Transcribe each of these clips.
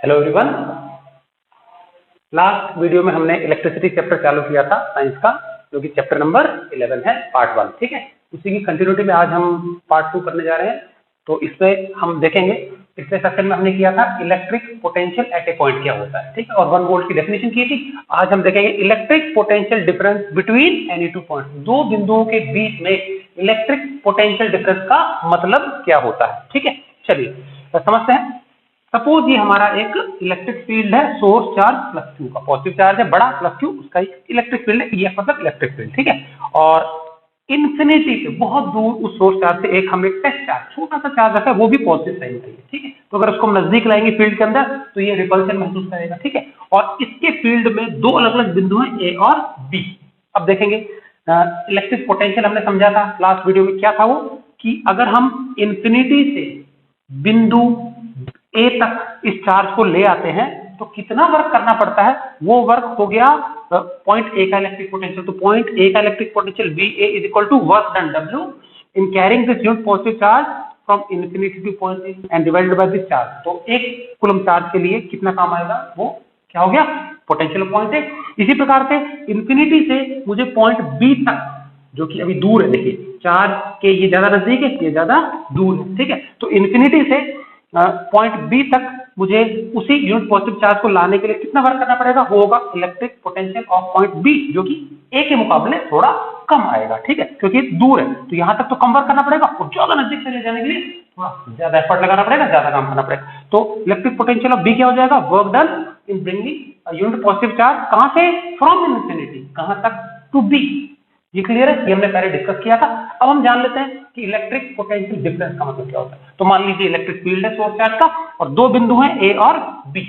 Hello everyone. Last video में हमने electricity chapter चालू किया था साइंस का, जो कि चैप्टर नंबर 11 है, पार्ट 1। ठीक है, उसी की कंटिन्यूटी में आज हम पार्ट 2 करने जा रहे हैं। तो इसमें हम देखेंगे, पिछले सेक्शन में हमने किया था electric potential at A point क्या होता है, ठीक है, और 1 वोल्ट की डेफिनेशन की थी। आज हम देखेंगे electric potential difference between any two point, दो बिंदुओं के बीच में इलेक्ट्रिक पोटेंशियल डिफरेंस का मतलब क्या होता है। ठीक है, चलिए तो समझते हैं। सपोज ये हमारा एक इलेक्ट्रिक फील्ड है, सोर्स चार्ज प्लस क्यू का, पॉजिटिव चार्ज है बड़ा प्लस क्यू, उसका एक इलेक्ट्रिक फील्ड है, ईएफ मतलब इलेक्ट्रिक फील्ड। ठीक है, और इन्फिनिटी पे बहुत दूर उस सोर्स चार्ज से एक हमने टेस्ट चार्ज छोटा सा चार्ज रखा है, वो भी पॉजिटिव साइन का है। ठीक है, तो अगर उसको हम नजदीक लाएंगे फील्ड के अंदर तो ये रिपल्शन महसूस करेगा। ठीक है, और इसके फील्ड में दो अलग अलग बिंदु हैं, ए और बी। अब देखेंगे इलेक्ट्रिक पोटेंशियल हमने समझा था लास्ट वीडियो में, क्या था वो, कि अगर हम इन्फिनिटी से बिंदु ए तक इस चार्ज को ले आते हैं तो कितना वर्क करना पड़ता है, वो वर्क हो गया पॉइंट ए का इलेक्ट्रिक पोटेंशियल। तो पॉइंट ए का electric potential VA is equal to work done W in carrying this unit positive charge from infinity to point A and divided by this charge. तो एक coulomb charge के लिए कितना काम आएगा, वो क्या हो गया, पोटेंशियल पॉइंट ए। इसी प्रकार से इन्फिनिटी से मुझे पॉइंट बी तक, जो कि अभी दूर है, देखिए चार्ज के ये ज्यादा नजदीक है, ये ज्यादा दूर है। ठीक है, तो इन्फिनिटी से पॉइंट बी तक मुझे उसी यूनिट पॉजिटिव चार्ज को लाने के लिए कितना वर्क करना पड़ेगा, वो होगा electric potential of point B, जो कि ए के मुकाबले थोड़ा कम आएगा। ठीक है, क्योंकि दूर है तो यहां तक तो कम वर्क करना पड़ेगा, और ज्यादा नजदीक से ले जाने के लिए थोड़ा ज्यादा एफर्ट लगाना पड़ेगा, ज्यादा काम करना पड़ेगा। तो इलेक्ट्रिक पोटेंशियल ऑफ बी क्या हो जाएगा, work done in bringing unit positive charge कहां से, फ्रॉम इन्फिनिटी कहां तक, टू बी। ये क्लियर है, ये हमने पहले डिस्कस किया था। अब हम जान लेते हैं कि इलेक्ट्रिक पोटेंशियल डिफरेंस का मतलब क्या होता है। तो मान लीजिए इलेक्ट्रिक फील्ड है सोर्स चार्ज का, और दो बिंदु हैं ए और बी।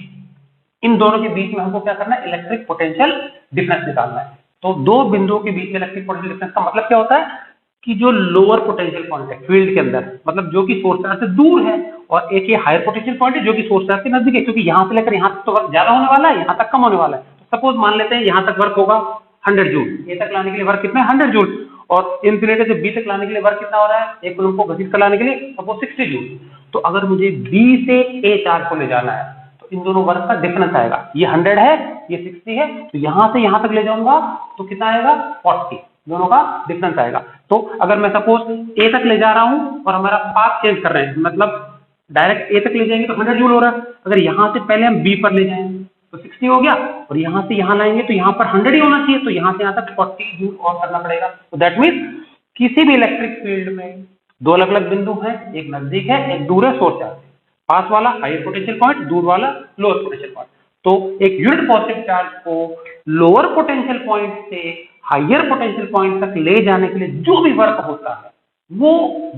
इन दोनों के बीच में हमको क्या करना है, इलेक्ट्रिक पोटेंशियल डिफरेंस निकालना है। तो दो बिंदुओं के बीच में इलेक्ट्रिक पोटेंशियल डिफरेंस का मतलब क्या होता है, कि जो लोअर पोटेंशियल पॉइंट है फील्ड के अंदर, मतलब जो कि सोर्स चार्ज से दूर है, और एक ये हायर पोटेंशियल पॉइंट है जो कि सोर्स चार्ज के नजदीक है, क्योंकि यहां से लेकर यहां तक तो वर्क ज्यादा होने वाला है, यहां तक कम होने वाला है। तो सपोज मान लेते हैं यहां तक वर्क होगा 100 जूल, ए तक लाने के लिए वर्क कितना है, 100 जूल, और इन्फिनिटी से बी तक लाने के लिए वर्क कितना हो रहा है, एक कूलम को घसीट कर लाने के लिए सपोज 60 जूल। तो अगर मुझे बी से ए चार्ज को ले जाना है तो इन दोनों वर्क का डिफरेंस आएगा, ये 100 है ये 60 है, तो यहां से यहां तक ले जाऊंगा तो कितना आएगा, 40, दोनों का डिफरेंस आएगा। तो अगर मैं सपोज ए तक ले जा रहा हूं और हमारा पाथ चेंज कर रहे हैं, मतलब डायरेक्ट ए तक ले जाएंगे तो 100 जूल हो रहा है, अगर यहां से पहले हम बी पर ले जाएं तो 60 हो गया, और यहां से यहां लाएंगे तो यहां पर 100 ही होना चाहिए, तो यहां से यहां तक 40 जूल और करना पड़ेगा। तो दैट मींस किसी भी इलेक्ट्रिक फील्ड में दो अलग अलग बिंदु हैं, एक नजदीक है एक दूर है सोर्स चार्ज, पास वाला हायर पोटेंशियल पॉइंट, दूर वाला लोअर पोटेंशियल पॉइंट। तो एक यूनिट पॉजिटिव चार्ज को लोअर पोटेंशियल पॉइंट से हायर पोटेंशियल पॉइंट तक ले जाने के लिए जो भी वर्क होता है, वो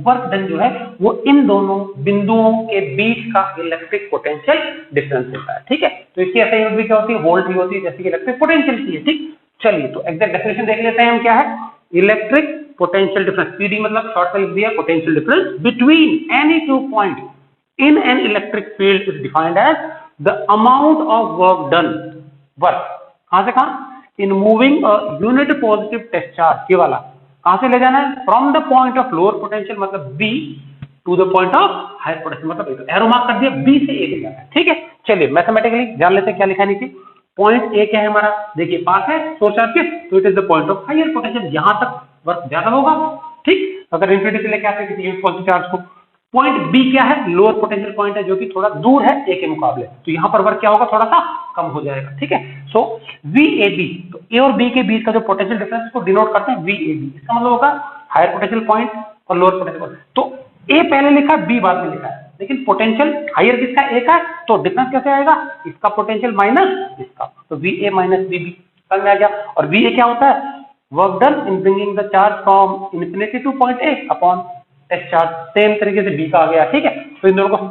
वर्क डन जो है वो इन दोनों बिंदुओं के बीच का इलेक्ट्रिक पोटेंशियल डिफरेंस होता है। ठीक है, तो इसकी ऐसा यूनिट भी क्या होती है, वोल्ट भी होती है, जैसे कि इलेक्ट्रिक पोटेंशियल की है। ठीक, चलिए तो एग्जैक्ट डेफिनेशन देख लेते हैं हम, क्या है इलेक्ट्रिक पोटेंशियल डिफरेंस। पीडी मतलब शॉर्ट में लिख दिया, potential difference between any two point in an electric field is defined as the amount of work done, work कहां से कहां, in moving a unit positive test charge, ये वाला कहां से ले जाना है, from the point of lower potential मतलब B to the point of higher potential मतलब एरो मार्क कर दिया, बी से ए ले जाना है। ठीक है, चलिए मैथमेटिकली जान लेते हैं क्या लिखा है नीचे। पॉइंट ए क्या है हमारा, देखिए पास है सोर्स चार्ज के, तो it is the point of higher potential, यहां तक वर्क ज्यादा होगा। ठीक, अगर इन्फिनिटी से लेके आते हैं किसी यूनिट पॉजिटिव चार्ज को। पॉइंट बी क्या है, लोअर पोटेंशियल पॉइंट है जो कि थोड़ा दूर है ए के मुकाबले, तो यहां पर वर्क क्या होगा, थोड़ा सा कम हो जाएगा। ठीक है, सो VAB, तो ए और बी के बीच का जो पोटेंशियल डिफरेंस को डिनोट करते हैं VAB, इसका मतलब होगा हायर पोटेंशियल पॉइंट और लोअर पोटेंशियल पॉइंट। तो ए पहले लिखा बी बाद में लिखा है, लेकिन पोटेंशियल हायर किसका, ए का, तो डिफरेंस कैसे आएगा, इसका पोटेंशियल माइनस इसका, तो VA माइनस VB समझ में आ गया। और VA क्या होता है, work done in bringing the charge from infinity to point A upon test charge, same तरीके से बी का आ गया। ठीक है, तो इन दोनों को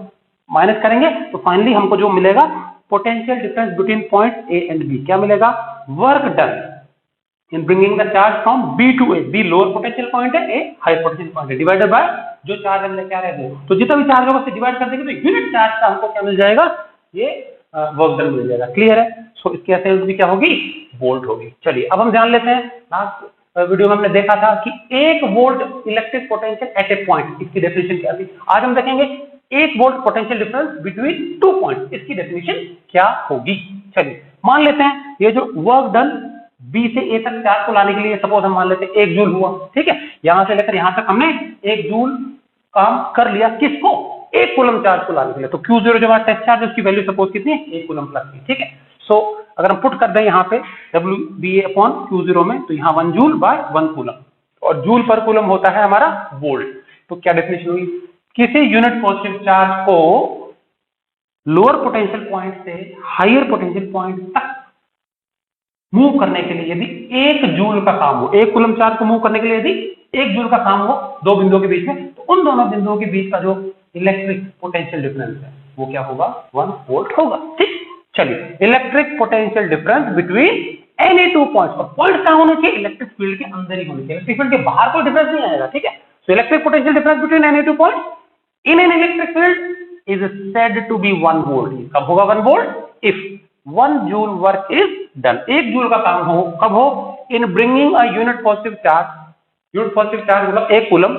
माइनस करेंगे तो फाइनली हमको जो मिलेगा potential difference between point A and B, क्या मिलेगा, work done in bringing the charge from B to A, B lower potential point है, ए हायर पोटेंशियल पॉइंट है, डिवाइडेड बाय जो चार्ज हम लेके आ रहे हैं वो, तो जितना भी चार्ज होगा उससे डिवाइड कर देंगे तो यूनिट चार्ज का हमको क्या मिल जाएगा, ये वर्क डन मिल जाएगा। क्लियर है, सो इसकी ऐसे यूनिट भी क्या होगी, वोल्ट होगी। चलिए अब हम जान लेते हैं, लास्ट वीडियो में हमने देखा था कि 1 volt electric potential at A point, इसकी डेफिनेशन क्या थी। आज हम देखेंगे 1 volt potential difference between 2 points, इसकी डेफिनेशन क्या होगी? चलिए मान लेते हैं ये जो वर्क डन बी से ए तक चार्ज को लाने के लिए सपोज हम मान लेते हैं 1 जूल हुआ, ठीक है, यहां से लेकर यहां तक हमने 1 जूल काम कर लिया, किसको? 1 कूलम चार्ज को लाने के लिए। तो Q0 जो हमारा टेस्ट चार्ज है उसकी वैल्यू सपोज कितनी है? 1 कूलम प्लस की, ठीक है। सो अगर हम पुट कर दें यहाँ पे WBA/Q0 में, तो यहाँ 1 जूल बाय 1 कूलम, और जूल पर कूलम होता है हमारा वोल्ट। तो क्या डेफिनेशन हुई? किसी यूनिट पॉजिटिव चार्ज को लोअर पोटेंशियल पॉइंट से हायर पोटेंशियल पॉइंट तक मूव करने के लिए यदि 1 जूल का काम हो, 1 कूलम चार्ज को मूव करने के लिए यदि 1 जूल का काम हो दो बिंदुओं के बीच में, तो उन दोनों बिंदुओं के बीच का जो इलेक्ट्रिक पोटेंशियल डिफरेंस है वो क्या होगा? 1 वोल्ट होगा, ठीक। चलिए, electric potential difference between any 2 points, और पॉइंट कहां होने चाहिए? इलेक्ट्रिक फील्ड के अंदर ही होने चाहिए, इलेक्ट्रिक फील्ड के बाहर कोई डिफरेंस नहीं आएगा, ठीक है। So electric potential difference between any 2 points in an electric field is said to be 1 volt. कब होगा 1 volt? If 1 joule work is done. 1 joule का काम हो, कब हो? In bringing a unit positive charge मतलब 1 coulomb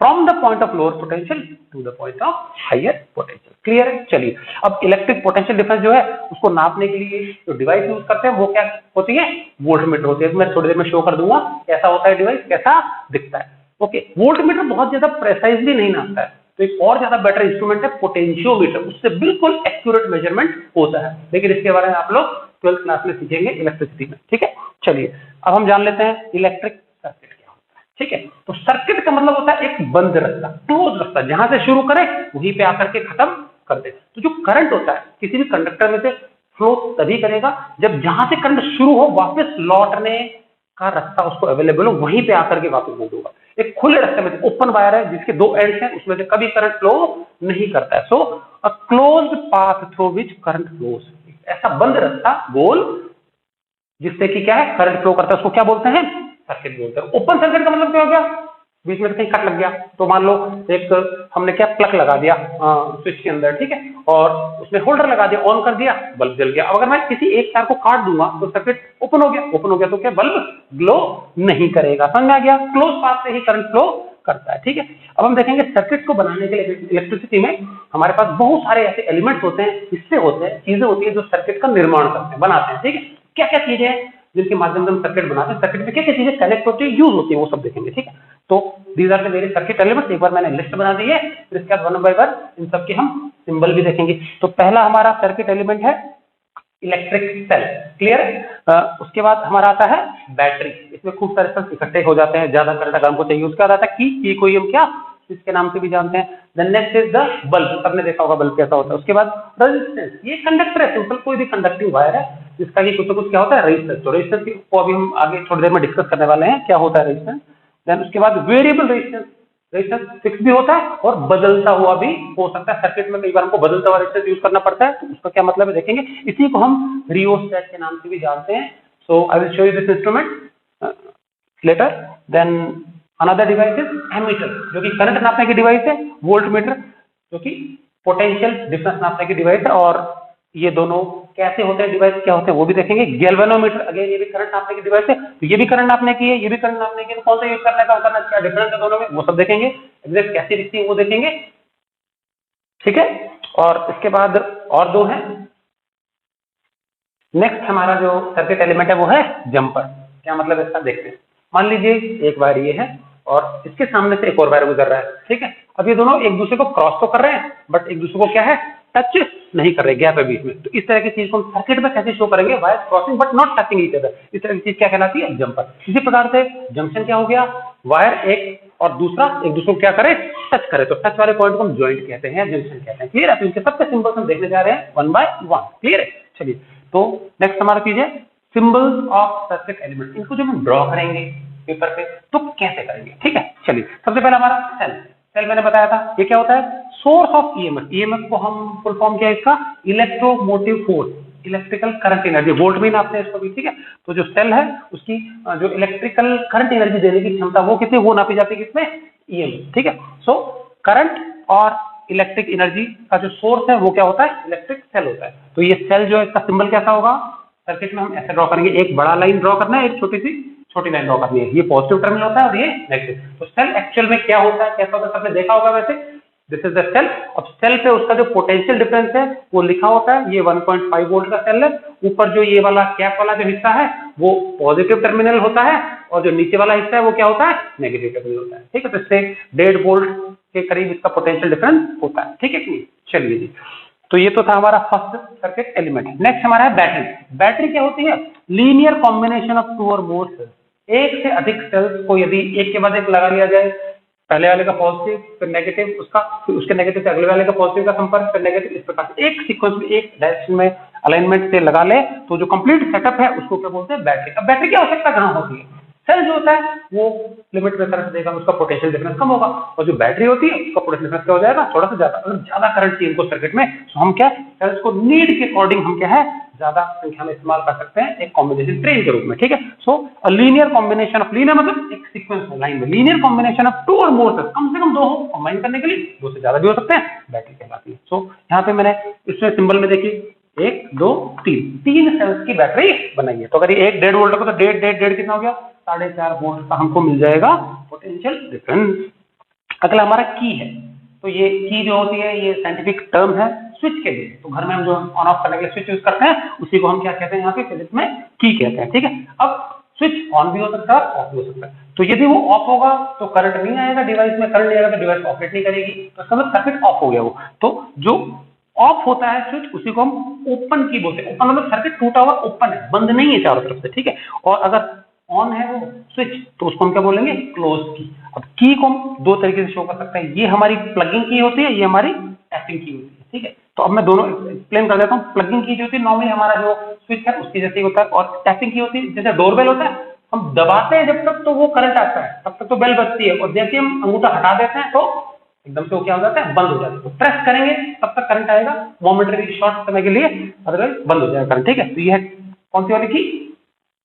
from the point of lower potential to the point of higher potential. Clear है? चलिए, अब इलेक्ट्रिक पोटेंशियल डिफरेंस जो है उसको नापने के लिए जो डिवाइस यूज करते हैं वो क्या होती है? वोल्टमीटर होती है। मैं थोड़ी देर में शो कर दूंगा कैसा होता है डिवाइस, कैसा दिखता है। ओके, वोल्टमीटर बहुत ज्यादा प्रेसाइजली नहीं नापता है, तो एक और ज्यादा बेटर इंस्ट्रूमेंट है पोटेंशियोमीटर, उससे बिल्कुल एक्यूरेट मेजरमेंट होता है, लेकिन इसके बारे में आप लोग 12th क्लास में सीखेंगे इलेक्ट्रिसिटी में, ठीक है। चलिए, अब हम जान लेते हैं इलेक्ट्रिक सर्किट क्या होता है, ठीक है। तो सर्किट का मतलब होता है एक बंद रास्ता, क्लोज रास्ता, जहां से शुरू करें वहीं पे आकर के खत्म कर दे। तो जो करंट होता है किसी भी कंडक्टर में से फ्लो तभी करेगा जब जहां से करंट शुरू हो वापस लौटने का रास्ता उसको अवेलेबल हो, वहीं पे आकर के वापस बंद होगा। एक खुले रास्ते में ओपन वायर है जिसके 2 एंड्स हैं, उसमें से कभी करंट फ्लो नहीं करता है। So a closed path through which current flows, ऐसा बंद रास्ता गोल जिससे कि क्या है करंट फ्लो करता है, उसको क्या बोलते हैं? सर्किट बोलते हैं। ओपन सर्किट का मतलब क्या हो गया? बीच में कहीं कट लग गया, तो मान लो एक हमने क्या प्लग लगा दिया स्विच के अंदर, ठीक है, और उसमें होल्डर लगा दिया, ऑन कर दिया, बल्ब जल गया। अब अगर मैं किसी एक तार को काट दूंगा तो सर्किट ओपन हो गया तो क्या बल्ब ग्लो नहीं करेगा। समझ में आ गया? क्लोज पाथ से ही करंट फ्लो करता है, ठीक है। अब हम देखेंगे सर्किट को बनाने के लिए इलेक्ट्रिसिटी में हमारे पास बहुत सारे ऐसे एलिमेंट्स होते हैं, हिस्से होते हैं, चीजें होती है जो सर्किट का निर्माण करते हैं, बनाते हैं, ठीक है। क्या क्या चीजें हैं जिनके माध्यम से हम सर्किट बनाते हैं, सर्किट में क्या क्या चीजें कनेक्ट होती है, यूज होती है, वो सब देखेंगे, ठीक है। तो these are the various circuit elements. एक बार मैंने लिस्ट बना दी है, फिर इसके बाद 1 बाय 1 इन सब के हम सिंबल भी देखेंगे। तो पहला हमारा सर्किट एलिमेंट है इलेक्ट्रिक सेल, क्लियर है। उसके बाद हमारा आता है बैटरी, इसमें खूब सारे सेल्स इकट्ठे हो जाते हैं, ज्यादा करंट अगर हमको चाहिए। उसके बाद आता है की कोई हम क्या इसके नाम से भी जानते हैं। Then next is the bulb, सबने देखा होगा बल्ब कैसा होता है। उसके बाद रेजिस्टेंस, ये कंडक्टर है, सिंपल कोई भी कंडक्टिंग वायर है जिसका कि कुछ ना कुछ क्या होता है रेजिस्टेंस। तो रेजिस्टेंस को अभी हम आगे थोड़ी देर में डिस्कस करने वाले हैं क्या होता है रेजिस्टेंस। देन उसके बाद वेरिएबल रेजिस्टेंस, रेजिस्टेंस फिक्स भी होता है और बदलता हुआ भी हो सकता है। सर्किट में कई बार हमको बदलता हुआ रेजिस्टेंस यूज करना पड़ता है, तो उसका क्या मतलब है देखेंगे। इसी को हम रियोस्टेट के नाम से भी जानते हैं। So I will show you this instrument later. Then another device is ammeter, जो कि करंट नापने की डिवाइस है। वोल्टमीटर जो कि पोटेंशियल डिफरेंस नापने की डिवाइस है। और ये दोनों कैसे होते हैं डिवाइस, क्या होते हैं वो भी देखेंगे। गैल्वेनोमीटर, अगेन ये भी करंट नापने की डिवाइस है, तो ये भी करंट नापने की है, ये भी करंट नापने की है। तो कौन सा यूज करने का करना, क्या डिफरेंस है दोनों में, वो सब देखेंगे। एग्जैक्ट कैसे दिखती है वो देखेंगे, ठीक है। और इसके बाद और 2 हैं। नेक्स्ट हमारा जो सर्किट एलिमेंट है वो है जंपर। क्या मतलब है इसका देखते हैं। मान लीजिए एक वायर ये है और इसके सामने से एक और वायर गुजर रहा है, ठीक है। अब ये दोनों एक दूसरे को क्रॉस तो कर रहे हैं, बट एक दूसरे को क्या है टच नहीं कर रहे, गैप है बीच में। तो इस तरह की चीज को हम सर्किट में कैसे शो करेंगे, wire crossing but not touching each other. इस तरह की चीज क्या कहलाती है, जंपर। इसी प्रकार से जंक्शन क्या हो गया, वायर एक और दूसरा एक दूसरे को क्या करे, टच करे। तो टच वाले पॉइंट को हम ज्वाइंट कहते हैं, जंक्शन कहते हैं, क्लियर है। तो इनके सबके सिंबल्स हम देखने जा रहे हैं 1 बाय 1, क्लियर है। चलिए, तो नेक्स्ट हमारा चीज है सिंबल्स ऑफ सर्किट एलिमेंट। इनको जो हम ड्रॉ करेंगे पेपर पे तो कैसे करेंगे, ठीक है। चलिए, सबसे पहले हमारा सेल। सेल मैंने बताया था ये क्या होता है, सोर्स ऑफ ईएमएफ। ईएमएफ को हम फुल फॉर्म क्या है इसका, electromotive force, electrical current energy, volt में नापते हैं इसको भी, ठीक है। तो जो सेल है उसकी जो इलेक्ट्रिकल करंट एनर्जी देने की क्षमता वो कितनी, वो नापी जाती है किसमें, ईएमएफ, ठीक है। सो करंट और इलेक्ट्रिक एनर्जी का जो सोर्स है वो क्या होता है, इलेक्ट्रिक सेल होता है। तो ये सेल जो है इसका सिंबल कैसा होगा, सर्किट में हम ऐसे ड्रॉ करेंगे। एक बड़ा लाइन ड्रॉ करना है, एक छोटी लाइन ड्रॉ करनी है। ये पॉजिटिव टर्मिनल होता है और ये नेगेटिव। तो सेल एक्चुअल में क्या होता है, कैसा होता है, सबने देखा होगा वैसे। This is the cell. अब सेल पे उसका जो पोटेंशियल डिफरेंस है वो लिखा होता है, ये 1.5 वोल्ट का सेल है। ऊपर जो ये वाला कैप वाला जो हिस्सा है वो पॉजिटिव टर्मिनल होता है और जो नीचे वाला हिस्सा है वो क्या होता है, नेगेटिव टर्मिनल होता है। ठीक है, तो इससे 1.5 वोल्ट के करीब इसका पोटेंशियल डिफरेंस होता है। ठीक है कि नहीं, चलिए जी, तो ये तो था हमारा फर्स्ट सर्किट एलिमेंट। नेक्स्ट हमारा है बैटरी। बैटरी क्या होती है, लीनियर कॉम्बिनेशन ऑफ टू और मोर सेल्स। एक से अधिक सेल्स को यदि एक के बाद एक लगा लिया जाए, पहले वाले का पॉजिटिव फिर नेगेटिव उसका, फिर उसके नेगेटिव से अगले वाले का पॉजिटिव का संपर्क फिर नेगेटिव, इस प्रकार से एक सीक्वेंस में एक डायरेक्शन में अलाइनमेंट से लगा ले तो जो कंप्लीट सेटअप है उसको क्या बोलते हैं, बैटरी। अब बैटरी की आवश्यकता कहाँ होती है, सेल जो होता है वो लिमिट में करंट देगा, उसका पोटेंशियल डिफरेंस कम होगा, और जो बैटरी होती है उसका पोटेंशियल डिफरेंस क्या हो जाएगा, थोड़ा सा ज्यादा। अगर ज्यादा करंट चाहिए इनको सर्किट में तो हम क्या सेल्स को नीड के अकॉर्डिंग हम क्या है ज्यादा संख्या में इस्तेमाल कर सकते हैं एक कॉम्बिनेशन ट्रेन के रूप में। ठीक है, so a linear combination of, linear मतलब एक सीक्वेंस में लाइन में, लीनियर कॉम्बिनेशन ऑफ टू और मोर सेल्स, कम से कम दो हो, कंबाइन करने के लिए दो से ज्यादा भी हो सकते हैं, बैटरी कहलाती है। सो यहाँ पे मैंने इसमें सिंबल में देखिए 1 2 3 तीन सेल्स की बैटरी बनाई है। तो अगर ये 1.5 वोल्ट का तो 1.5 कितना हो गया, 4.5 वोल्ट का हमको मिल जाएगा पोटेंशियल डिफरेंस। अगला हमारा की है, तो ये की जो होती है ये साइंटिफिक टर्म है स्विच के लिए। तो घर में हम जो ऑन ऑफ करने के लिए स्विच यूज करते हैं उसी को हम क्या कहते हैं यहाँ पे फिजिक्स में की कहते हैं। ठीक है, अब स्विच ऑन भी हो सकता है ऑफ भी हो सकता है। तो यदि वो ऑफ होगा तो करंट नहीं आएगा डिवाइस में, करंट नहीं आएगा तो डिवाइस ऑपरेट नहीं करेगी, तो इसका मतलब सर्किट ऑफ हो गया वो। तो जो ऑफ होता है स्विच उसी को हम ओपन की बोलते हैं। ओपन मतलब सर्किट टूटा हुआ ओपन है, बंद नहीं है चारों तरफ से। ठीक है, और अगर ऑन है वो स्विच तो उसको हम क्या बोलेंगे, क्लोज की। अब की को हम दो तरीके से शो कर सकते हैं, ये हमारी प्लगिंग की होती है, ये हमारी टैपिंग की होती है। ठीक है, तो अब मैं दोनों एक्सप्लेन कर देता हूँ। प्लगिंग की जो होती है नॉर्मली हमारा जो स्विच है उसकी जैसे होता है, और टैपिंग की होती है जैसे डोरबेल होता है, हम दबाते हैं जब तक तो वो करंट आता है, तब तक तो बेल बजती है, और जैसे हम अंगूठा हटा देते हैं तो एकदम से वो क्या हो जाता है, बंद हो जाता है। तो प्रेस करेंगे तब तक करंट आएगा मोमेंटरी शॉर्ट समय के लिए, अदरवाइज बंद हो जाएगा करंट। ठीक है, तो ये है कौन सी वाली की,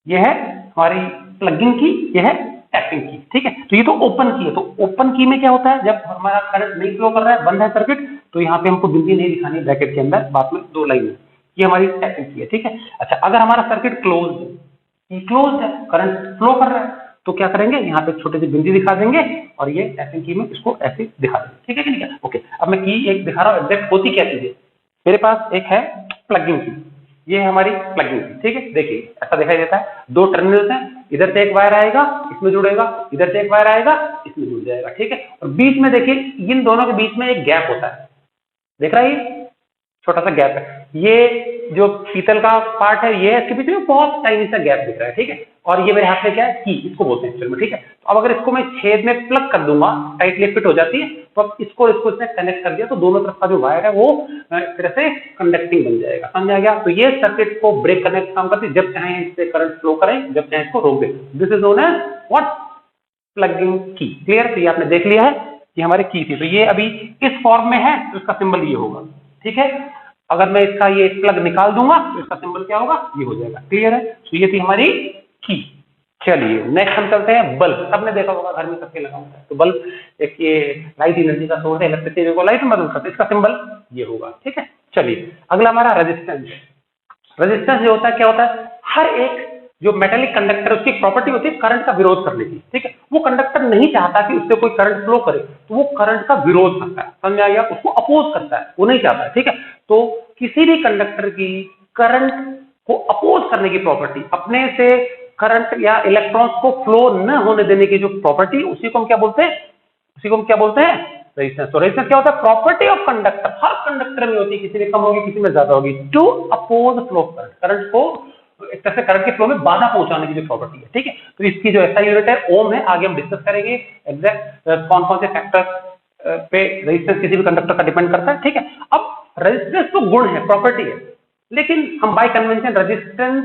ये है हमारी प्लगिंग की, ये है टैपिंग की। ठीक है, तो ये तो ओपन की है। तो ओपन की में क्या होता है, जब हमारा करंट नहीं फ्लो कर रहा है, बंद है सर्किट, तो यहाँ पे हमको गिनती नहीं दिखानी है ब्रैकेट के अंदर, बाद में दो लाइन है, ये हमारी टैपिंग की है। ठीक है, अच्छा अगर हमारा सर्किट क्लोज है, करंट फ्लो कर रहा है, तो क्या करेंगे, यहाँ पे छोटी सी बिंदी दिखा देंगे और ये टैपिंग की में इसको ऐसे दिखा देंगे। ठीक है कि नहीं, ओके। अब मैं की एक दिखा रहा हूँ, एग्जैक्ट होती क्या चीज है। मेरे पास एक है प्लगिंग की, ये है हमारी प्लगिंग की। ठीक है, देखिए ऐसा दिखाई देता है, दो टर्मिनल्स हैं, इधर से एक वायर आएगा इसमें जुड़ेगा, इधर से एक वायर आएगा इसमें जुड़ जाएगा। ठीक है, और बीच में देखिए इन दोनों के बीच में एक गैप होता है, देख रहा है, छोटा सा गैप है। ये जो पीतल का पार्ट है ये, इसके बीच में बहुत टाइनी सा गैप दिख रहा है। ठीक है, और ये मेरे हाथ में क्या है, की, इसको बोलते हैं एक्चुअली में। ठीक है, तो अब अगर इसको मैं छेद में प्लग कर दूंगा, टाइटली फिट हो जाती है, तो अब इसको इसने कनेक्ट कर दिया तो दोनों तरफ का जो वायर है वो एक तरह से कंडक्टिंग बन जाएगा। समझ आ गया, तो ये सर्किट को ब्रेक करने का काम करती है, जब चाहे इससे करंट फ्लो करें, जब चाहे इसको रोक दे। This is known as what, plugging की। क्लियर, तो ये आपने देख लिया है, ये हमारी की थी। तो ये अभी इस फॉर्म में है तो इसका सिंबल ये होगा। ठीक है, अगर मैं इसका ये प्लग निकाल दूंगा तो इसका सिंबल क्या होगा, ये हो जाएगा। क्लियर है, तो ये थी हमारी की। चलिए नेक्स्ट हम चलते हैं बल्ब। सबने देखा होगा घर में सबके लगा होता है, तो बल्ब एक ये लाइट एनर्जी का सोर्स है, इलेक्ट्रिसिटी को लाइट में बदल सकते, इसका सिंबल ये होगा। ठीक है, चलिए अगला हमारा रेजिस्टेंस। रेजिस्टेंस जो होता है क्या होता है, हर एक जो मेटेलिक कंडक्टर उसकी प्रॉपर्टी होती है करंट का विरोध करने की। ठीक है, वो कंडक्टर नहीं चाहता कि उससे कोई करंट फ्लो करे, तो वो करंट का विरोध करता है। समझ आ गया, उसको अपोज करता है, वो नहीं चाहता है। ठीक है, तो किसी भी कंडक्टर की करंट को अपोज करने की प्रॉपर्टी, अपने से करंट या इलेक्ट्रॉन्स को फ्लो न होने देने की जो प्रॉपर्टी, उसी को हम क्या बोलते हैं, उसी को हम क्या बोलते हैं, रेजिस्टेंस। तो रेजिस्टेंस क्या होता है, property of conductor, her conductor में होती है, किसी में कम होगी किसी में ज्यादा होगी, to oppose flow current, current को एक तरह से करंट के फ्लो में बाधा पहुंचाने की जो प्रॉपर्टी है। ठीक है, तो इसकी जो ऐसा यूनिट है ओम है, आगे हम डिस्कस करेंगे एग्जैक्ट कौन कौन से फैक्टर पे रेजिस्टेंस किसी भी कंडक्टर का डिपेंड करता है। ठीक है, अब रेजिस्टेंस तो गुण है, प्रॉपर्टी है, लेकिन हम बाय कन्वेंशन रेजिस्टेंस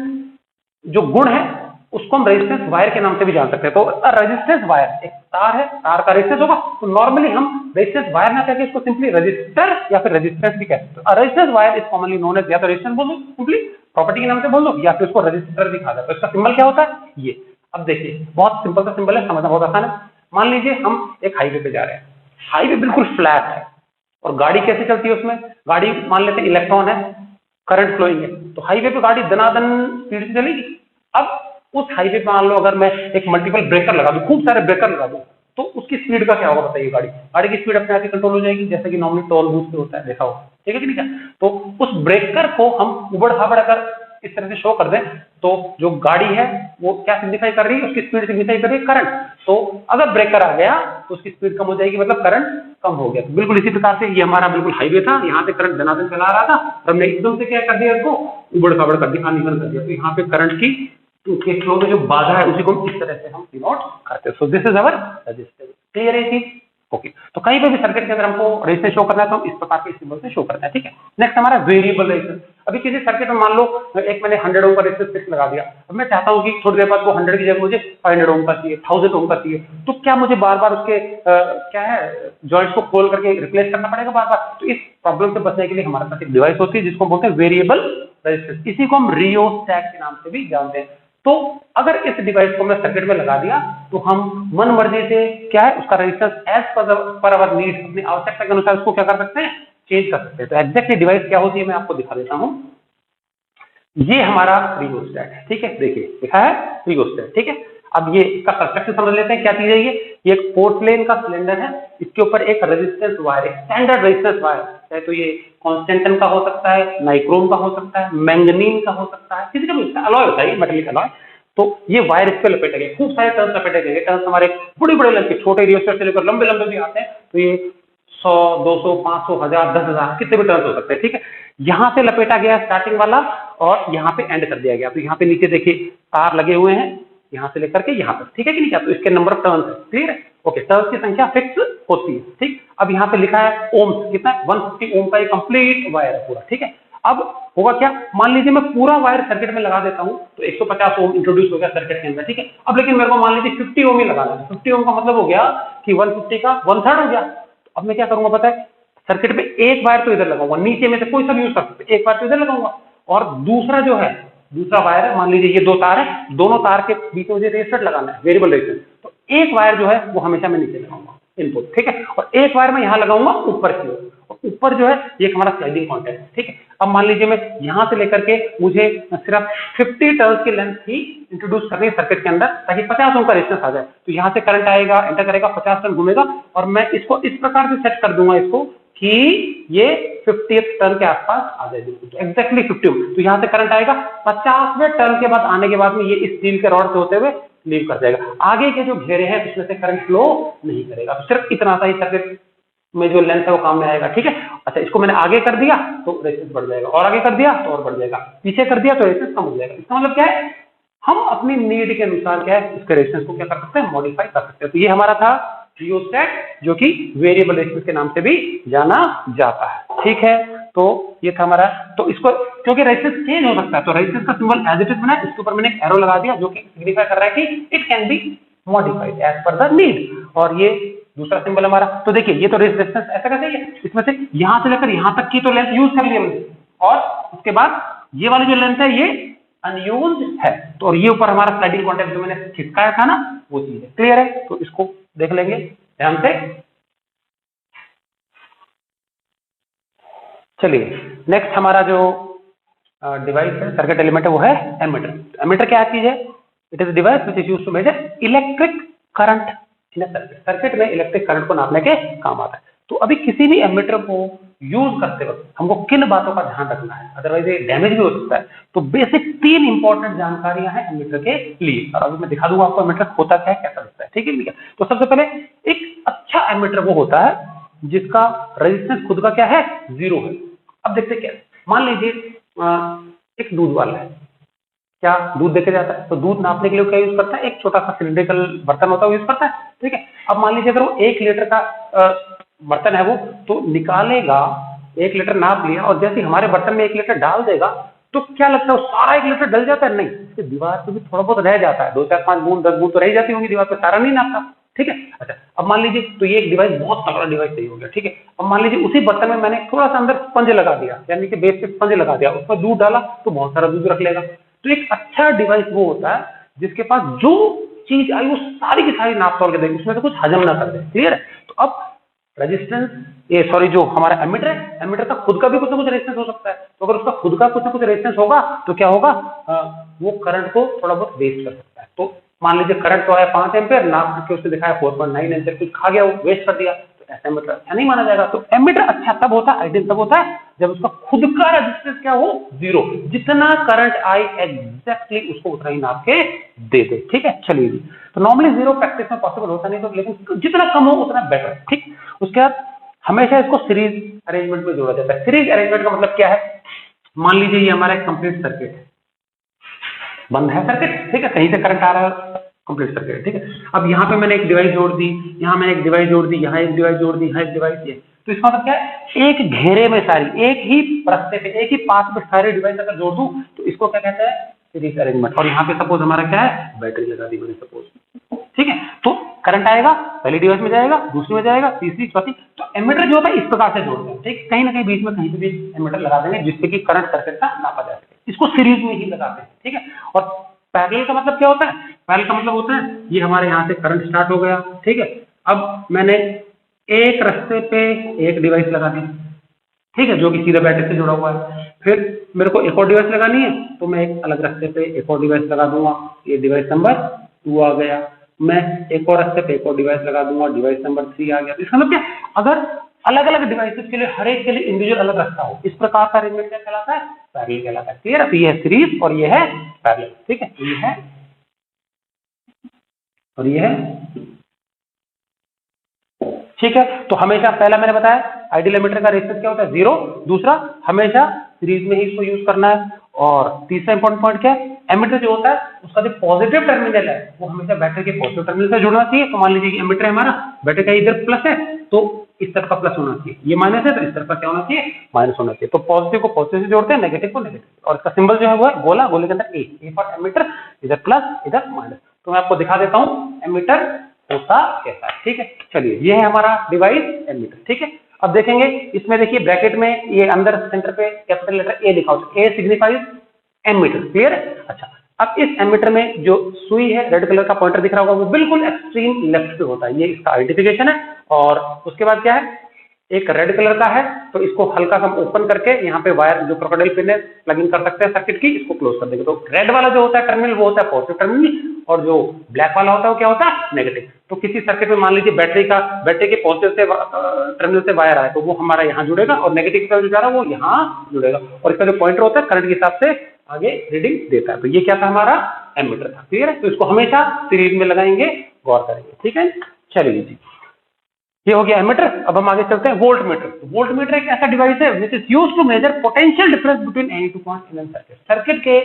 जो गुण है उसको हम रेजिस्टेंस वायर के नाम से भी जान सकते हैं। तो रेजिस्टेंस वायर एक तार है, तार का रेजिस्टेंस होगा, तो नॉर्मली हम रेजिस्टेंस वायर ना कहकर इसको सिंपली रजिस्टर या फिर रेजिस्टेंस भी कहते हैं। Resistance wire is commonly known as, या तो रेजिस्टेंस बोल दो सिंपली प्रॉपर्टी के नाम से बोल दो, या फिर उसको रजिस्टर भी कहा जाता है। तो इसका सिंबल क्या होता है, ये। अब देखिए बहुत सिंपल सा सिंबल है, समझना बहुत आसान है। मान लीजिए हम एक हाईवे पे जा रहे हैं, हाईवे बिल्कुल फ्लैट है और गाड़ी कैसे चलती है, उसमें गाड़ी मान लेते हैं इलेक्ट्रॉन है, करंट फ्लोइंग है, तो हाईवे पे गाड़ी दनादन स्पीड से चलेगी। अब उस हाईवे पे मान लो अगर मैं एक मल्टीपल ब्रेकर लगा दूं, खूब सारे ब्रेकर लगा दूं, तो उसकी स्पीड का क्या होगा बताइए। गाड़ी की स्पीड अपने आप ही कंट्रोल हो जाएगी, जैसे कि नॉर्मली टोल बूथ पे होता है, देखा होगा, ठीक है कि नहीं। तो उस ब्रेकर को हम उबड़ खाबड़ अगर इस तरह से शो कर दें तो जो गाड़ी है वो क्या सिग्निफाई कर रही है, उसकी स्पीड सिग्निफाई कर रही है करंट। तो अगर ब्रेकर आ गया तो उसकी स्पीड कम हो जाएगी, मतलब करंट कम हो गया। बिल्कुल इसी प्रकार से ये हमारा बिल्कुल हाईवे था, यहाँ से करंट धनाधन चला रहा था और हमने एकदम से क्या कर दिया, इसको उबड़ खाबड़ कर दिया, अनइवन कर दिया। तो यहाँ पे करंट की के फ्लो में जो बाधा है उसी को इस तरह से हम डिनोट करते हैं। So this is our resistance. Clear है चीज? ओके। तो कहीं पे भी सर्किट के अंदर हमको रेजिस्टेंस शो करना है तो हम इस प्रकार के सिंबल से शो करते हैं, ठीक है। नेक्स्ट हमारा वेरिएबल रेजिस्टेंस। अभी किसी सर्किट में मान लो एक मैंने 100 ओम का रेजिस्टेंस फिक्स लगा दिया, अब मैं चाहता हूं कि थोड़ी देर बाद वो 100 की जगह मुझे 500 ओम का चाहिए, 1000 ओम का चाहिए, तो क्या मुझे बार बार उसके क्या है जॉइंट्स को खोल करके रिप्लेस करना पड़ेगा बार बार? तो इस प्रॉब्लम से बचने के लिए हमारे पास एक डिवाइस होती है जिसको बोलते हैं वेरिएबल रेजिस्टेंस। इसी को हम रियोस्टैट के नाम से भी जानते हैं। तो अगर इस डिवाइस को मैं सर्किट में लगा दिया तो हम मन मर्जी से क्या है उसका रेजिस्टेंस एज पर अवर नीड, अपनी आवश्यकता के अनुसार उसको क्या कर सकते हैं, चेंज कर सकते हैं। तो एग्जैक्टली डिवाइस क्या होती है मैं आपको दिखा देता हूं। ये हमारा रियोस्टैट है, ठीक है, देखिए लिखा है रियोस्टैट, ठीक है। अब ये इसका कंस्ट्रक्शन समझ लेते हैं, क्या चीज है ये एक पोर्टलेन का सिलेंडर है, इसके ऊपर एक resistance wire, standard resistance wire है, तो ये कॉन्स्टेंटन का हो सकता है, नाइक्रोम का हो सकता है, मैंगनीन का हो सकता है, किसी का भी अलॉय होता है, मेटालिक अलॉय। तो ये वायर इस पे लपेटे गए, खूब सारे टर्न्स लपेटे गए। टर्न्स हमारे बड़े बड़े लेंथ के, छोटे रियोस्टैट से लेकर लंबे लंबे भी आते हैं, तो ये 100, 200, 500, 1000, 10,000 कितने भी टर्न्स हो सकते हैं, ठीक है। यहां से लपेटा गया स्टार्टिंग वाला और यहाँ पे एंड कर दिया गया। तो यहाँ पे नीचे देखिए तार लगे हुए हैं, यहां से लेकर के यहां तक, ठीक है कि नहीं क्या? तो इसके नंबर ऑफ टर्न्स है, क्लियर है। ओके, टर्न्स की संख्या फिक्स होती है, ठीक। अब यहाँ पे लिखा है ओम्स, कितना है 150 ओम का ये कंप्लीट वायर है पूरा, ठीक है। अब होगा क्या, मान लीजिए मैं पूरा वायर सर्किट में लगा देता हूं तो 150 ओम इंट्रोड्यूस हो गया सर्किट के अंदर, ठीक है। अब लेकिन मेरे को मान लीजिए 50 ओम ही लगाना है। 50 ओम का मतलब हो गया कि 150 का 1/3 हो गया। अब मैं क्या करूंगा पता है, सर्किट में एक वायर तो इधर लगाऊंगा, नीचे में से कोई सा भी यूज कर सकते, एक वायर तो इधर लगाऊंगा और दूसरा जो है दूसरा वायर है, मान लीजिए ये दो तार है, दोनों तार के बीच में मुझे रेजिस्टेंस लगाना है, वेरिएबल रेजिस्टेंस। तो एक वायर जो है वो हमेशा मैं नीचे लगाऊंगा इनपुट, ठीक है, और एक वायर मैं यहां लगाऊंगा ऊपर की ओर, और ऊपर जो है ये हमारा स्लाइडिंग कॉन्टैक्ट है, ठीक है। अब मान लीजिए मैं यहां से लेकर के मुझे सिर्फ 50 टर्न्स की लेंथ ही इंट्रोड्यूस करनी है सर्किट के अंदर ताकि 50 ओम का रेजिस्टेंस आ जाए। तो यहां से करंट आएगा, एंटर करेगा, 50 टर्न घूमेगा और मैं इसको इस प्रकार से सेट कर दूंगा इसको कि ये 50th टर्न के आसपास आ जाए, तो एग्जैक्टली 50 ओम। तो यहां से करंट आएगा, 50वें टर्न के बाद आने के बाद में ये स्टील के रॉड से होते हुए लीव कर जाएगा। आगे के जो घेरे हैं उसमें से करंट फ्लो नहीं करेगा, तो सिर्फ इतना सा ही सर्किट में जो लेंथ है वो काम में आएगा, ठीक है। अच्छा, इसको मैंने आगे कर दिया तो रेजिस्टेंस बढ़ जाएगा, और आगे कर दिया तो और बढ़ जाएगा, पीछे कर दिया तो रेजिस्टेंस कम हो जाएगा। इसका मतलब क्या है, हम अपनी नीड के अनुसार क्या है इसके रेजिस्टेंस को क्या कर सकते हैं, मॉडिफाई कर सकते हैं। तो ये हमारा था रियोस्टैट, जो कि वेरिएबल रेजिस्टेंस के नाम से भी जाना जाता है, ठीक है। तो ये था हमारा, तो इसको क्योंकि रेजिस्टेंस चेंज हो सकता है तो रेजिस्टेंस का सिंबल एज इट इज बना है, इसके ऊपर मैंने एक एरो लगा दिया जो कि सिग्निफाई कर रहा है कि it can be modified as per the need. और ये दूसरा सिंबल हमारा, तो देखिए ये तो रेजिस्टेंस ऐसा कैसे है, इसमें से यहां से लेकर यहां तक की तो लेंथ यूज कर लिया मैंने, और उसके बाद ये वाली जो लेंथ है ये अनयूज्ड है, तो और ये ऊपर हमारा स्लाइडिंग कॉन्टैक्ट जो मैंने खिसकाया था ना वो चीज है, क्लियर है। तो इसको देख लेंगे ध्यान से। चलिए नेक्स्ट हमारा जो डिवाइस है, सर्किट एलिमेंट है, वो है एमीटर। एमीटर क्या चीज है, it is device which is used to measure electric current in a circuit. Circuit में इलेक्ट्रिक करंट को नापने के काम आता है। तो अभी किसी भी एमीटर को यूज करते वक्त हमको किन बातों का ध्यान रखना है, अदरवाइज ये डैमेज भी हो सकता है। तो बेसिक 3 इंपॉर्टेंट जानकारियां हैं एमीटर के लिए, और अभी मैं दिखा दूंगा आपको एमीटर होता क्या है, कैसा दिखता है, ठीक है। तो सबसे पहले एक अच्छा एमीटर वो होता है जिसका रेजिस्टेंस खुद का क्या है, 0 है। अब देखते क्या, मान लीजिए एक दूध वाला है, क्या दूध देके जाता है, तो दूध नापने के लिए क्या यूज करता है, एक छोटा सा सिलिंड्रिकल बर्तन होता है वो यूज करता है, ठीक है। अब मान लीजिए अगर वो 1 लीटर का बर्तन है वो, तो निकालेगा 1 लीटर नाप लिया, और जैसे हमारे बर्तन में 1 लीटर डाल देगा तो क्या लगता है वो सारा 1 लीटर डल जाता है, नहीं, उसकी दीवार पे भी थोड़ा बहुत रह जाता है, 2, 4, 5 बूंद 10 बूंद तो रह जाती होंगी दीवार पे, सारा नहीं नापता, ठीक है। अच्छा, अब मान लीजिए तो ये एक डिवाइस बहुत तगड़ा डिवाइस सही हो गया, ठीक है। अब मान लीजिए उसी बर्तन में मैंने थोड़ा सा अंदर स्पंज लगा दिया, यानी कि बेस पे स्पंज लगा दिया, उसमें दूध डाला तो बहुत सारा दूध रख लेगा। तो एक अच्छा डिवाइस वो होता है जिसके पास जो चीज आई वो सारी की सारी नाप तोल के देगी, उसमें से कुछ हजम ना कर दे, क्लियर है। तो अब रेजिस्टेंस, ये सॉरी जो हमारा एमीटर है, एमीटर का खुद का भी कुछ ना कुछ रेजिस्टेंस हो सकता है। तो अगर उसका खुद का कुछ ना कुछ रेजिस्टेंस होगा तो क्या होगा, वो करंट को थोड़ा बहुत वेस्ट कर सकता है। तो मान लीजिए करंट तो है 5 एम्पियर, नाप करके उसने दिखाया 4.9 एम्पियर, कुछ खा गया वो, वेस्ट कर दिया, तो ऐसा एमीटर अच्छा नहीं माना जाएगा। तो एमीटर अच्छा तब होता है, आइडियल तब होता है जब उसका खुद का रेजिस्टेंस क्या हो, 0, जितना करंट आए एग्जैक्टली उसको उतना ही नाप के दे दे। ठीक है, चलिए जी। तो नॉर्मली 0 प्रैक्टिस में पॉसिबल होता नहीं, तो लेकिन जितना कम हो उतना बेटर। ठीक, उसके बाद हमेशा इसको सीरीज अरेंजमेंट में जोड़ा जाता है। सीरीज अरेंजमेंट का मतलब क्या है, मान लीजिए ये हमारा एक कंप्लीट सर्किट है, बंद है सर्किट, ठीक है, कहीं से करंट आ रहा है, कंप्लीट सर्किट, ठीक है। अब यहाँ पे मैंने एक डिवाइस जोड़ दी, यहाँ मैंने एक डिवाइस जोड़ दी, यहाँ एक डिवाइस जोड़ दी, यहाँ एक डिवाइस है, तो इसका मतलब क्या है, एक घेरे में सारी, एक ही रास्ते पे, एक ही पाथ में सारे डिवाइस अगर जोड़ दूं तो इसको क्या कहते हैं, सीरीज अरेंजमेंट। और यहाँ पे सपोज हमारा क्या है, बैटरी लगा दी मैंने सपोज, ठीक है, तो करंट आएगा, पहली डिवाइस में जाएगा, दूसरी में जाएगा, तीसरी, चौथी, तो एमीटर जो होता है इस प्रकार से जोड़ते हैं। ठीक, कहीं ना कहीं बीच में कहीं पे भी एमीटर लगा देंगे जिससे कि करंट सर्किट का नापा जा सके, इसको सीरीज में ही लगाते हैं। ठीक है, और पैरेलल का मतलब क्या होता है, पैरेलल का मतलब होता है ये हमारे यहाँ से करंट स्टार्ट हो गया, ठीक है, अब मैंने एक रास्ते पे एक डिवाइस लगा दी, ठीक है, जो कि सीधा बैटरी से जुड़ा हुआ है, फिर मेरे को एक और डिवाइस लगानी है तो मैं एक अलग रास्ते पे एक और डिवाइस लगा दूंगा, ये डिवाइस नंबर 2 आ गया, मैं एक और रास्ते पे एक और डिवाइस लगा दूंगा, डिवाइस नंबर 3 आ गया। इसका मतलब क्या, अगर अलग अलग डिवाइसेस के लिए हर एक के लिए इंडिविजुअल अलग रास्ता हो, इस प्रकार का अरेंजमेंट क्या कहलाता है, पैरेलल कहलाता है। क्लियर है, तो ये है सीरीज और ये है पैरेलल। ठीक है, ये है और ये है, ठीक है। तो हमेशा पहला मैंने बताया आइडियल एमीटर का रेजिस्टेंस क्या होता है, 0, दूसरा हमेशा सीरीज में ही इसको यूज करना है, और तीसरा इंपॉर्टेंट पॉइंट क्या है, एमीटर जो होता है उसका जो पॉजिटिव टर्मिनल है वो हमेशा बैटरी के पॉजिटिव टर्मिनल से जुड़ना चाहिए। तो मान लीजिए कि एमीटर हमारा बैटरी का इधर प्लस है तो इस तरफ का प्लस होना चाहिए, ये माइनस है तो इस तरफ का क्या होना चाहिए, माइनस होना चाहिए। तो पॉजिटिव को पॉजिटिव से जोड़ते हैं, नेगेटिव को नेगेटिव, और इसका सिंबल जो है वो है गोला, गोले के अंदर ए फॉर एमीटर, इधर प्लस इधर माइनस। तो मैं आपको दिखा देता हूँ एमीटर होता कैसा है। ठीक है, चलिए ये है हमारा डिवाइस एमीटर। ठीक है, अब देखेंगे इसमें, देखिए ब्रैकेट में ये अंदर सेंटर पे कैपिटल लेटर ए लिखा होता है, ए सिग्निफाइज एमीटर। क्लियर है, अच्छा, अब इस एमीटर में जो सुई है, रेड कलर का पॉइंटर दिख रहा होगा, वो बिल्कुल एक्सट्रीम लेफ्ट पे होता है, ये इसका आइडेंटिफिकेशन है। और उसके बाद क्या है, एक रेड कलर का है तो इसको हल्का सा ओपन करके यहाँ पे वायर जो क्रोकोडाइल पिन है प्लगिंग कर सकते हैं सर्किट की, इसको क्लोज कर देंगे। तो रेड वाला जो होता है टर्मिनल वो होता है पॉजिटिव टर्मिनल, और जो ब्लैक वाला होता है वो क्या होता है, नेगेटिव। तो किसी सर्किट में मान लीजिए बैटरी के पॉजिटिव से टर्मिनल से वायर आए तो वो हमारा यहाँ जुड़ेगा, और नेगेटिव का जो जा रहा है वो यहाँ जुड़ेगा, और इसका जो पॉइंटर होता है करंट के हिसाब से आगे रीडिंग देता है। तो ये क्या था, हमारा एमीटर था। क्लियर है, तो इसको हमेशा सीरीज में लगाएंगे, गौर करेंगे। ठीक है, चलिए जी, ये हो गया एमीटर। अब हम आगे चलते हैं वोल्ट मीटर। वोल्ट मीटर एक ऐसा डिवाइस है which is used to measure potential difference between any two points in circuit. Circuit के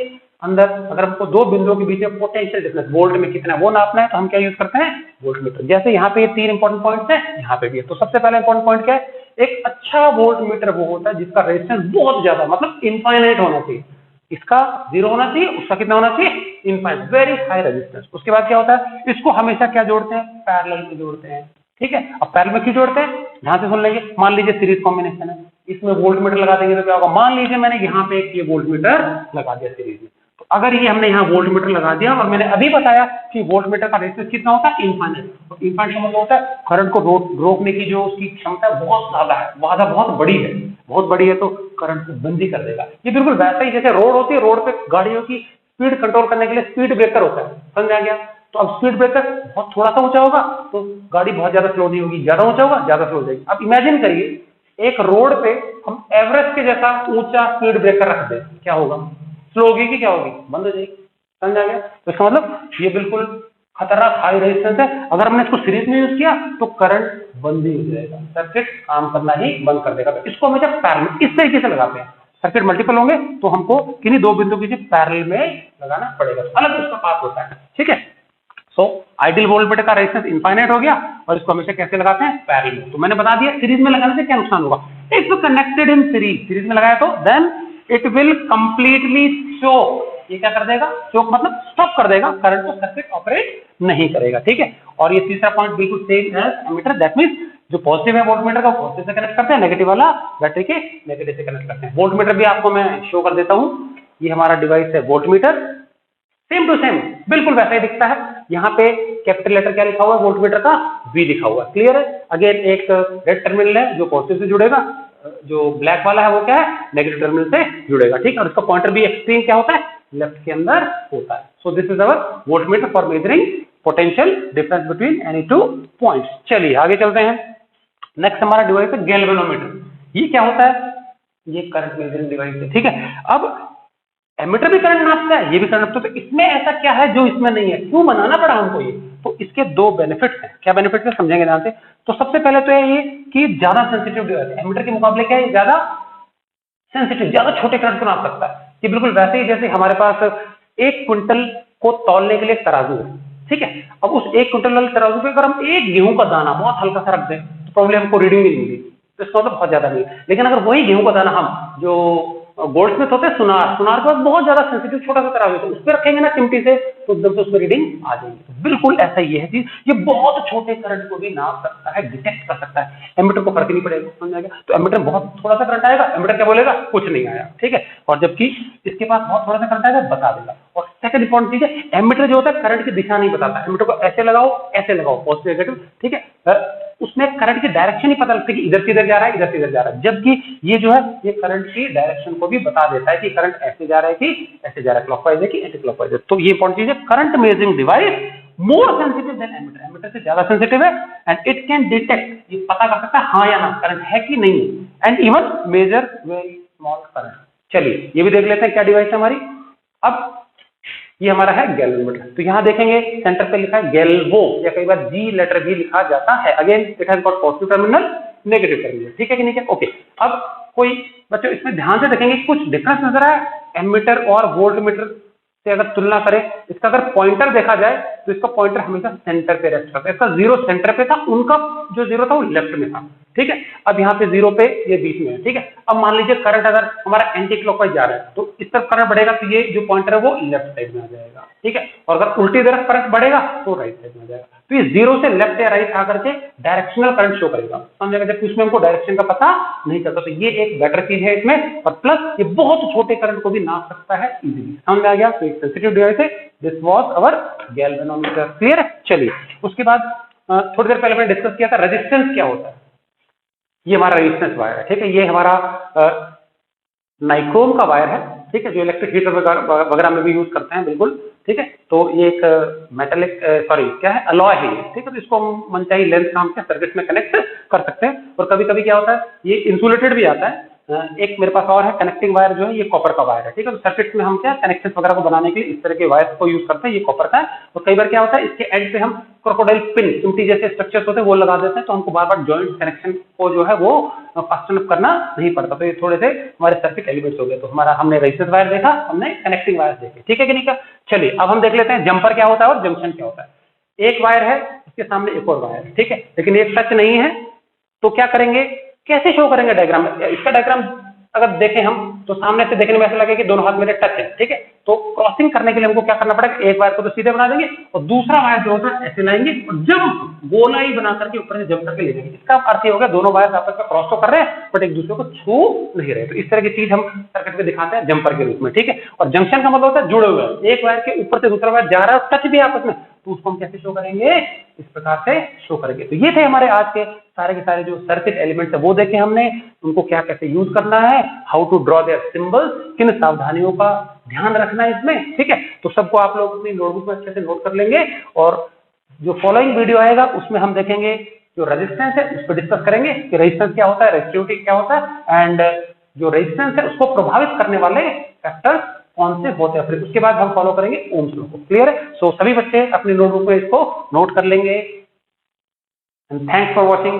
अंदर अगर हमको दो बिंदुओं के बीच में पोटेंशियल डिफरेंस वोल्ट में कितना वो नापना है तो हम क्या यूज करते हैं, वोल्ट मीटर। जैसे यहाँ पे ये 3 इंपॉर्टेंट पॉइंट्स हैं, यहाँ पे भी है। तो सबसे पहला इंपॉर्टेंट पॉइंट क्या है, एक अच्छा वोल्ट मीटर वो होता है जिसका रेजिस्टेंस बहुत ज्यादा, मतलब इनफाइनाइट होना चाहिए। इसका 0 होना चाहिए, उसका कितना होना चाहिए, इनफाइनाइट, वेरी हाई रेजिस्टेंस। उसके बाद क्या होता है, इसको हमेशा क्या जोड़ते हैं, पैरेलल में जोड़ते हैं। ठीक है, अब पैरेलल में क्यों जोड़ते हैं, ध्यान से सुन लेंगे। मान लीजिए सीरीज कॉम्बिनेशन है, इसमें वोल्ट मीटर लगा देंगे तो क्या होगा, मान लीजिए मैंने यहाँ पे एक ये वोल्ट मीटर लगा दिया सीरीज में, तो अगर ये हमने यहाँ वोल्ट मीटर लगा दिया और मैंने अभी बताया कि वोल्ट मीटर का रेजिस्टेंस कितना होता है, इनफाइनाइट। तो इनफाइनाइट का मतलब होता है करंट को रोकने की जो उसकी क्षमता बहुत ज्यादा है, बाधा बहुत बड़ी है, बहुत बड़ी है, तो करंट को बंद ही कर देगा। ये बिल्कुल वैसा ही जैसे रोड होती है, रोड पे गाड़ियों की स्पीड कंट्रोल करने के लिए स्पीड ब्रेकर होता है, समझ आ गया। तो अब स्पीड ब्रेकर बहुत थोड़ा सा ऊंचा होगा तो गाड़ी बहुत ज्यादा स्लो नहीं होगी, ज्यादा ऊंचा होगा ज्यादा स्लो हो जाएगी। अब इमेजिन करिए एक रोड पे हम एवरेस्ट के जैसा ऊंचा स्पीड ब्रेकर रख दें, क्या होगा, स्लो होगी कि क्या होगी, बंद हो जाएगी, समझ आ गया। तो इसका मतलब ये बिल्कुल खतरनाक हाई रेजिस्टेंस है। अगर हमने इसको सीरीज में यूज किया तो करंट बंद ही हो जाएगा, सर्किट काम करना ही बंद कर देगा। तो इसको हमेशा पैरेलल इस तरीके से लगाते हैं। सर्किट मल्टीपल होंगे तो हमको किन्हीं दो बिंदु के पैरेलल में लगाना पड़ेगा, अलग उसका पाथ होता है। ठीक है, सो आइडियल वोल्ट मीटर का रेजिस्टेंस इनफाइनाइट हो गया, और इसको हमेशा कैसे लगाते हैं, पैरेलल में। तो मैंने बता दिया सीरीज में लगाने से क्या नुकसान होगा, इफ कनेक्टेड इन सीरीज में लगाया तो देन इट विल कंप्लीटली चोक। ये क्या कर देगा, चोक मतलब स्टॉप कर देगा, करंट को सर्किट ऑपरेट नहीं करेगा। ठीक है, और ये तीसरा पॉइंट बिल्कुल सेम है एमीटर, दैट मींस जो पॉजिटिव है वोल्ट मीटर का पॉजिटिव से कनेक्ट करते हैं, नेगेटिव वाला बैटरी के नेगेटिव से कनेक्ट करते हैं। वोल्ट मीटर भी आपको मैं शो कर देता हूं, ये हमारा डिवाइस है voltmeter, same to same बिल्कुल वैसा ही दिखता है। यहाँ पे कैपिटल लेटर क्या लिखा हुआ है, वोल्ट मीटर का V लिखा हुआ है। क्लियर है, अगेन एक रेड टर्मिनल है जो पॉजिटिव से जुड़ेगा, जो ब्लैक वाला है वो क्या है, नेगेटिव टर्मिनल से जुड़ेगा। ठीक है, और इसका पॉइंटर भी एक्सट्रीम क्या होता है, लेफ्ट के अंदर होता है। So this is our voltmeter for measuring potential difference between any two points. चलिए आगे चलते हैं। नेक्स्ट हमारा डिवाइस है गैल्वेनोमीटर। ये क्या होता है? ये करंट मेजरिंग डिवाइस है, ठीक है। अब एमीटर भी करंट नापता है, ये भी करंट नापता है, तो इसमें ऐसा क्या है जो इसमें नहीं है? क्यों बनाना पड़ा हमको ये? तो इसके दो बेनिफिट्स हैं। क्या बेनिफिट्स है समझेंगे ध्यान से। तो सबसे पहले तो ये कि ज्यादा सेंसिटिव डिवाइस है। एमीटर के मुकाबले क्या है? ज्यादा सेंसिटिव, ज्यादा छोटे करंट को नाप सकता है। ये बिल्कुल वैसे ही जैसे हमारे पास 1 क्विंटल को तौलने के लिए एक तराजू है, ठीक है। अब उस 1 क्विंटल वाले तराजू पे अगर हम एक गेहूं का दाना बहुत हल्का सा रख दें तो प्रॉब्लम हमको रीडिंग नहीं मिलेगी, तो इसका मतलब बहुत ज्यादा नहीं है। लेकिन अगर वही गेहूं का दाना हम जो गोल्डस्मिथ होते हैं सुनार के पास बहुत ज्यादा सेंसिटिव छोटा सा तराजू है, तो उस पर रखेंगे ना चिमटी से तो एकदम से उसमें रीडिंग आ जाएगी। तो बिल्कुल ऐसा ही है चीज, ये बहुत छोटे करंट को भी नाप सकता है, डिटेक्ट कर सकता है। एमीटर को फर्क नहीं पड़ेगा, समझ आएगा। तो एमीटर बहुत थोड़ा सा करंट आएगा, एमीटर क्या बोलेगा? कुछ नहीं आया, ठीक है। और जबकि इसके पास बहुत थोड़ा सा करंट आएगा, बता देगा। और सेकंड इंपॉर्टेंट चीज है, एमीटर जो होता है करंट की दिशा नहीं बताता। एमीटर को ऐसे लगाओ पॉजिटिव नेगेटिव, ठीक है। उसमें करंट की डायरेक्शन ही पता लगती है कि इधर से इधर जा रहा है, इधर से इधर जा रहा है। जबकि ये जो है ये करंट की डायरेक्शन को भी बता देता है कि करंट ऐसे जा रहा है कि ऐसे जा रहा है, क्लॉकवाइज है कि एंटी क्लॉकवाइज है। तो ये इंपॉर्टेंट चीज है, current measuring device more sensitive than ammeter. Ammeter से ज्यादा सेंसिटिव है एंड इट कैन डिटेक्ट, ये पता कर सकता है हाँ या ना करंट है कि नहीं, and even measure very small current. चलिए ये भी देख लेते हैं क्या डिवाइस है हमारी। अब ये हमारा है गैल्वेनोमीटर। तो यहां देखेंगे सेंटर पे लिखा है गैल्वो, या कई बार जी लेटर भी लिखा जाता है। Again it has got positive terminal, negative terminal, ठीक है कि नहीं है? ओके। अब कोई बच्चों इसमें ध्यान से देखेंगे कुछ डिफरेंस नजर आया एमीटर और वोल्टमीटर से अगर तुलना करें। इसका अगर पॉइंटर देखा जाए तो इसका पॉइंटर हमेशा सेंटर पे रेस्ट करता है। इसका जीरो सेंटर पे था, उनका जो जीरो था वो लेफ्ट में था, ठीक है। अब यहाँ पे जीरो पे ये बीच में है, ठीक है। अब मान लीजिए करंट अगर हमारा एंटी क्लॉकवाइज जा रहा है तो इस तरफ करंट बढ़ेगा तो ये जो पॉइंटर है वो लेफ्ट साइड में आ जाएगा, ठीक है। और अगर उल्टी तरफ करंट बढ़ेगा तो राइट साइड में आ जाएगा। तो ये जीरो से लेफ्ट या राइट आकर के डायरेक्शनल करंट शो करेगा, समझेगा। जबकि उसमें हमको डायरेक्शन का पता नहीं चलता, तो ये एक बेटर चीज है इसमें। और प्लस ये बहुत छोटे करंट को भी नाप सकता है इजीली, समझ आ गया। तो एक सेंसिटिव डिवाइस है। This was our galvanometer, clear है। चलिए उसके बाद थोड़ी देर पहले मैंने डिस्कस किया था रेजिस्टेंस क्या होता है। ये हमारा रेजिस्टेंस वायर है, ठीक है। ये हमारा नाइक्रोम का वायर है, ठीक है, जो इलेक्ट्रिक हीटर वगैरह में भी यूज करते हैं, बिल्कुल, ठीक है। तो ये एक मेटेलिक सॉरी क्या है, अलॉय है ये, ठीक है। तो इसको हम मनचाही लेंथ काम के सर्किट में कनेक्ट कर सकते हैं। और कभी कभी क्या होता है ये इंसुलेटेड भी आता है। एक मेरे पास और है कनेक्टिंग वायर, जो है ये कॉपर का वायर है, ठीक है। तो सर्किट में हम क्या कनेक्शन वगैरह को बनाने के लिए इस तरह के वायर को यूज करते हैं, ये कॉपर का है। और कई बार क्या होता है इसके एंड पे हम क्रोकोडाइल पिन, चिमटी जैसे स्ट्रक्चर्स होते हैं वो लगा देते हैं, तो हमको बार बार जॉइंट कनेक्शन को जो है वो फास्टन अप करना नहीं पड़ता। तो ये थोड़े से हमारे सर्किट एलिमेंट्स हो गए। तो हमारा हमने रेजिस्टेंस वायर देखा, हमने कनेक्टिंग वायर देखे, ठीक है कि नहीं का। चलिए अब हम देख लेते हैं जंपर क्या होता है और जंक्शन क्या होता है। एक वायर है, इसके सामने एक और वायर है, ठीक है, लेकिन ये टच नहीं है। तो क्या करेंगे, कैसे शो करेंगे डायग्राम में? इसका डायग्राम अगर देखें हम तो सामने से देखने में ऐसा लगे कि दोनों हाथ मेरे टच है, ठीक है। तो क्रॉसिंग करने के लिए हमको क्या करना पड़ेगा, एक वायर को तो सीधे बना देंगे और दूसरा वायर जो होता है ऐसे लाएंगे और जब गोलाई बना करके ऊपर से जंप करके ले जाएंगे। इसका अर्थ ये हो गया दोनों वायर आपस में क्रॉस तो कर रहे हैं बट एक दूसरे को छू नहीं रहे। तो इस तरह की चीज हम सर्किट में दिखाते हैं जंपर के रूप में, ठीक है। और जंक्शन का मतलब होता है जुड़े हुए, एक वायर के ऊपर से दूसरा वायर जा रहा है टच भी आपस में, तो उसको हम कैसे शो करेंगे, इस प्रकार से शो करेंगे। तो ये थे हमारे आज के सारे जो सर्किट एलिमेंट्स है वो देखे हमने, उनको क्या कैसे यूज करना है, how to draw their symbols, किन सावधानियों का ध्यान रखना है इसमें, ठीक है। तो सबको आप लोग अपनी नोटबुक में अच्छे से नोट कर लेंगे। और जो फॉलोइंग वीडियो आएगा उसमें हम देखेंगे जो रेजिस्टेंस है उस पर डिस्कस करेंगे कि रेजिस्टेंस क्या होता है, रेजिस्टिविटी क्या होता है, एंड जो रेजिस्टेंस है उसको प्रभावित करने वाले फैक्टर्स कौन से होते हैं। फिर उसके बाद हम फॉलो करेंगे ओम्स लॉ को, क्लियर है। सो सभी बच्चे अपनी नोटबुक में इसको नोट कर लेंगे। And thanks for watching.